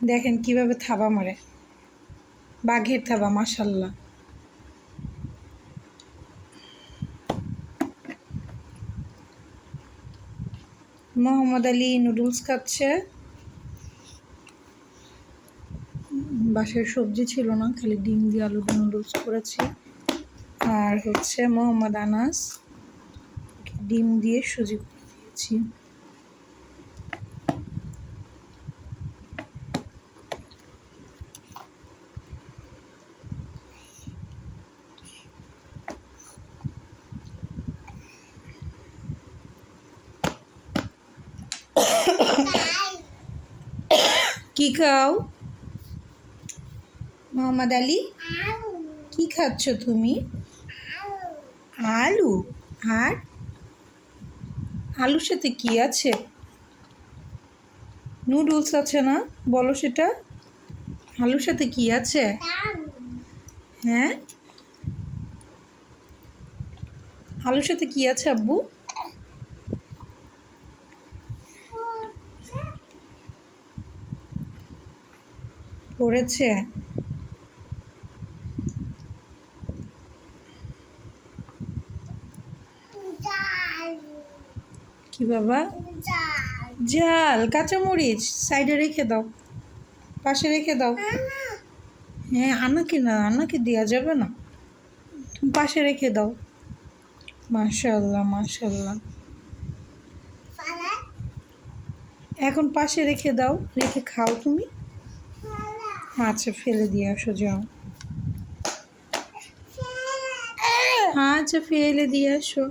দেখেন কিভাবে থাবা মারে, বাঘের থাবা, মাশাল্লাহ। মোহাম্মদ আলী নুডলস খাচ্ছে। বাসায় সবজি ছিল না, খালি ডিম দিয়ে আলু দিয়ে নুডলস করেছি। আর হচ্ছে মোহাম্মদ আনাস ডিম দিয়ে সুজি করে দিয়েছি। কি খাও মোহাম্মদ আলী? কি খাচ্ছ তুমি? আলু। আর আলুর সাথে কি আছে? নুডলস আছে না, বলো সেটা। আলুর সাথে কি আছে? হ্যাঁ, আলুর সাথে কি আছে আব্বু? পড়েছে। কি বাবা? জাল। কাঁচামরিচ সাইডে রেখে দাও, পাশে রেখে দাও। হ্যাঁ, আনাকে না, আনাকে দেওয়া যাবে না, তুমি পাশে রেখে দাও। মাশাআল্লাহ মাশাআল্লাহ। এখন পাশে রেখে দাও, রেখে খাও তুমি। আচ্ছা, ফেলে দিয়ে আসো, যাও। আচ্ছা, ফেলে দিয়ে আসো।